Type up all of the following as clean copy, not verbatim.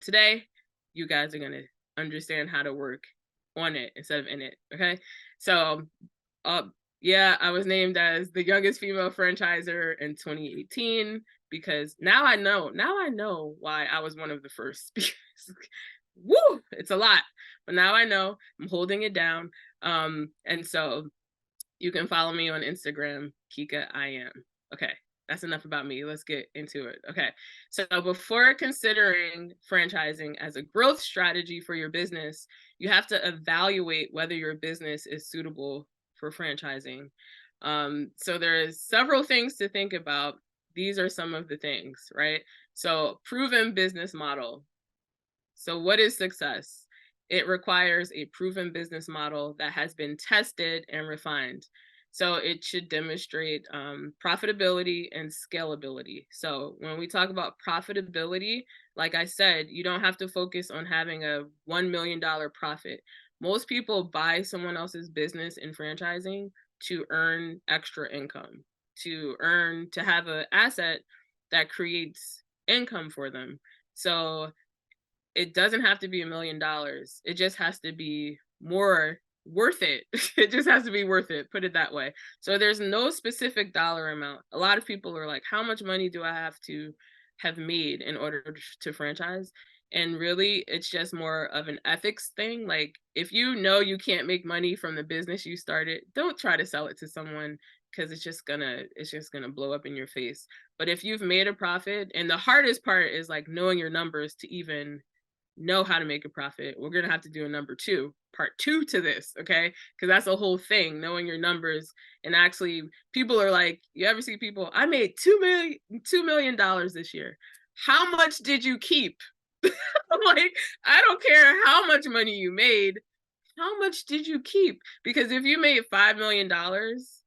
today, you guys are going to understand how to work on it instead of in it. Okay. So, uh, yeah, I was named as the youngest female franchisor in 2018 because now I know why I was one of the first because woo, it's a lot. But now I know I'm holding it down. And so you can follow me on Instagram, Kika I am. Okay, that's enough about me. Let's get into it. Okay, so before considering franchising as a growth strategy for your business, you have to evaluate whether your business is suitable for franchising. So there's several things to think about. These are some of the things, right? So proven business model. So what is success? It requires a proven business model that has been tested and refined. So it should demonstrate profitability and scalability. So when we talk about profitability, like I said, you don't have to focus on having a $1 million profit. Most people buy someone else's business in franchising to earn extra income, to have an asset that creates income for them. So it doesn't have to be $1 million. It just has to be more worth it. It just has to be worth it, put it that way. So there's no specific dollar amount. A lot of people are like, how much money do I have to have made in order to franchise? And really, it's just more of an ethics thing. Like, if you know you can't make money from the business you started, don't try to sell it to someone because it's just gonna blow up in your face. But if you've made a profit, and the hardest part is like knowing your numbers to even know how to make a profit. We're going to have to do a part two to this, okay? Because that's a whole thing, knowing your numbers. And actually, people are like, you ever see people, I made $2 million this year. How much did you keep? I'm like, I don't care how much money you made. How much did you keep? Because if you made $5 million,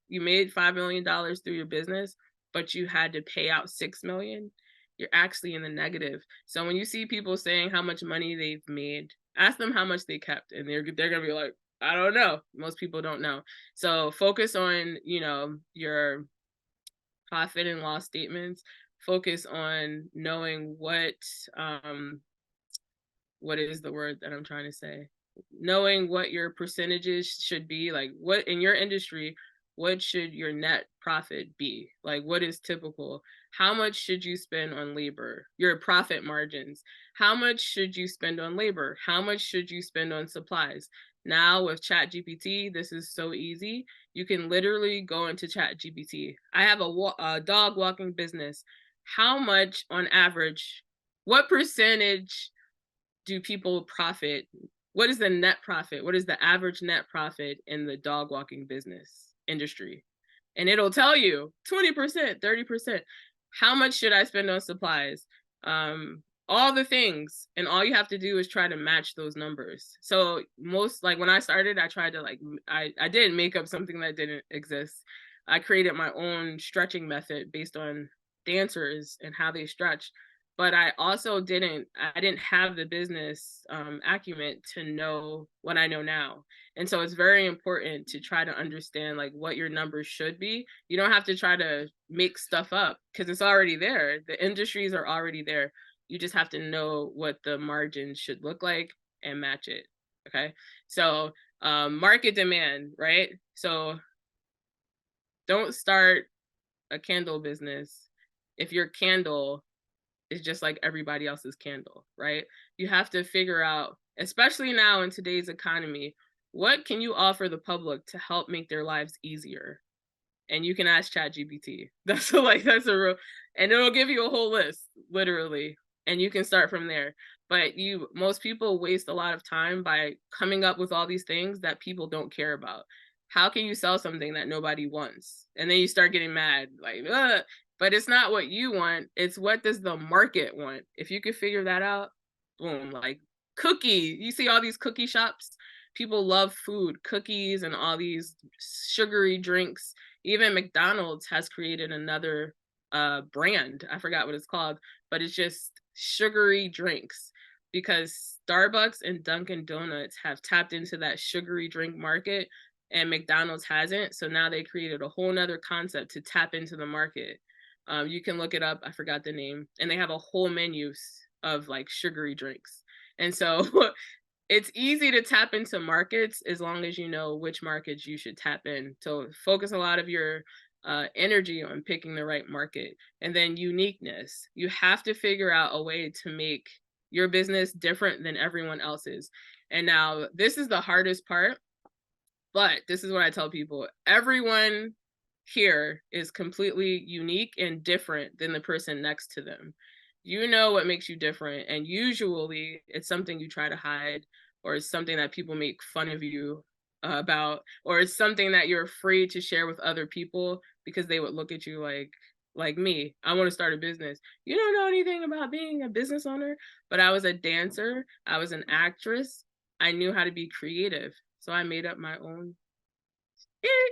you made $5 million through your business, but you had to pay out 6 million, you're actually in the negative. So when you see people saying how much money they've made, ask them how much they kept, and they're gonna be like, I don't know. Most people don't know. So focus on, your profit and loss statements. Focus on knowing what is the word that I'm trying to say? Knowing what your percentages should be, like what in your industry, what should your net profit be? Like what is typical? How much should you spend on labor? Your profit margins. How much should you spend on labor? How much should you spend on supplies? Now with ChatGPT, this is so easy. You can literally go into ChatGPT. I have a dog walking business. How much on average, what percentage do people profit? What is the net profit? What is the average net profit in the dog walking business industry? And it'll tell you 20%, 30%. How much should I spend on supplies? All the things. And all you have to do is try to match those numbers. So like when I started, I tried to I didn't make up something that didn't exist. I created my own stretching method based on dancers and how they stretch, but I also didn't have the business acumen to know what I know now. And so it's very important to try to understand like what your numbers should be. You don't have to try to make stuff up because it's already there. The industries are already there. You just have to know what the margins should look like and match it. Okay. So market demand, right? So don't start a candle business if your candle is just like everybody else's candle, right? You have to figure out, especially now in today's economy, what can you offer the public to help make their lives easier? And you can ask ChatGPT. That's a real, and it'll give you a whole list, literally, and you can start from there. But most people waste a lot of time by coming up with all these things that people don't care about. How can you sell something that nobody wants? And then you start getting mad, like, ugh. But it's not what you want. It's what does the market want? If you could figure that out, boom, like cookie. You see all these cookie shops? People love food, cookies, and all these sugary drinks. Even McDonald's has created another brand. I forgot what it's called, but it's just sugary drinks because Starbucks and Dunkin' Donuts have tapped into that sugary drink market and McDonald's hasn't. So now they created a whole nother concept to tap into the market. You can look it up. I forgot the name. And they have a whole menu. of like sugary drinks. And so it's easy to tap into markets as long as you know which markets you should tap in. So focus a lot of your energy on picking the right market. And then uniqueness. You have to figure out a way to make your business different than everyone else's. And now this is the hardest part, but this is what I tell people. Everyone here is completely unique and different than the person next to them. You know what makes you different, and usually it's something you try to hide, or it's something that people make fun of you about, or it's something that you're afraid to share with other people because they would look at you like me. I want to start a business. You don't know anything about being a business owner, but I was a dancer, I was an actress, I knew how to be creative. So I made up my own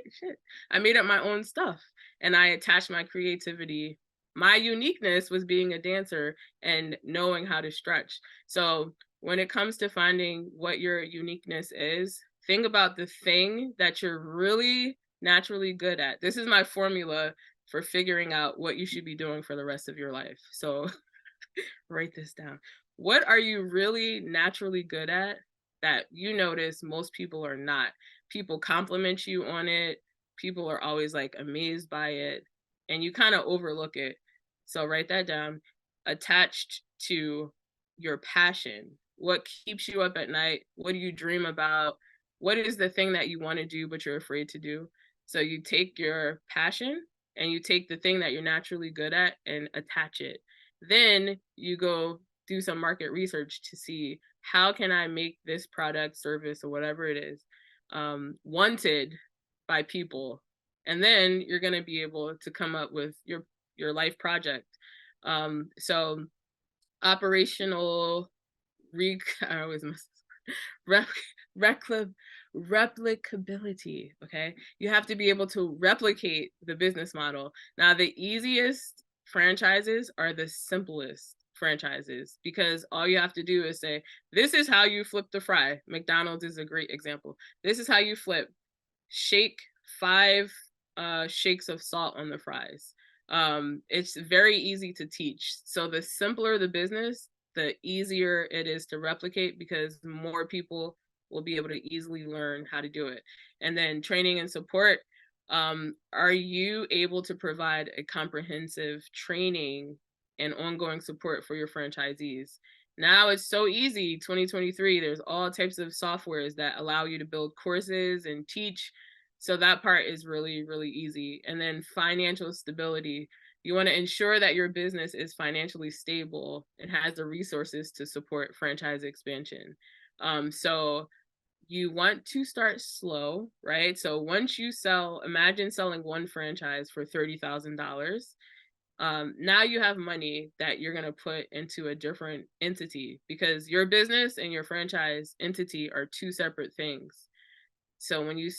shit. I made up my own stuff and I attached my creativity. My uniqueness was being a dancer and knowing how to stretch. So when it comes to finding what your uniqueness is, think about the thing that you're really naturally good at. This is my formula for figuring out what you should be doing for the rest of your life. So write this down. What are you really naturally good at that you notice most people are not? People compliment you on it. People are always like amazed by it, and you kind of overlook it. So write that down. Attached to your passion. What keeps you up at night? What do you dream about? What is the thing that you want to do but you're afraid to do? So you take your passion and you take the thing that you're naturally good at and attach it. Then you go do some market research to see how can I make this product, service, or whatever it is wanted by people. And then you're going to be able to come up with your life project. So operational I always mess replicability. Okay, you have to be able to replicate the business model. Now the easiest franchises are the simplest franchises, because all you have to do is say, this is how you flip the fry. McDonald's is a great example. This is how you flip. Shake 5 shakes of salt on the fries. It's very easy to teach. So the simpler the business, the easier it is to replicate, because more people will be able to easily learn how to do it. And then training and support. Are you able to provide a comprehensive training and ongoing support for your franchisees? Now it's so easy, 2023, there's all types of softwares that allow you to build courses and teach. So that part is really, really easy. And then financial stability. You want to ensure that your business is financially stable and has the resources to support franchise expansion. So you want to start slow, right? So once you sell, imagine selling one franchise for $30,000. Now you have money that you're going to put into a different entity, because your business and your franchise entity are two separate things. So when you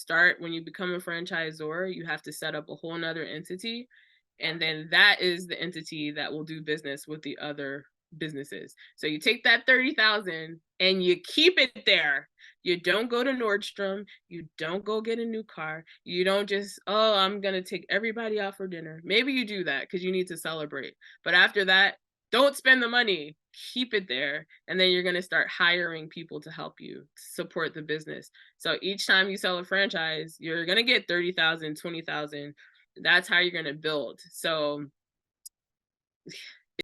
become a franchisor, you have to set up a whole nother entity. And then that is the entity that will do business with the other businesses. So you take that 30,000 and you keep it there. You don't go to Nordstrom. You don't go get a new car. You don't just, oh, I'm going to take everybody out for dinner. Maybe you do that because you need to celebrate. But after that, don't spend the money. Keep it there. And then you're going to start hiring people to help you support the business. So each time you sell a franchise, you're going to get 30,000, 20,000. That's how you're going to build. So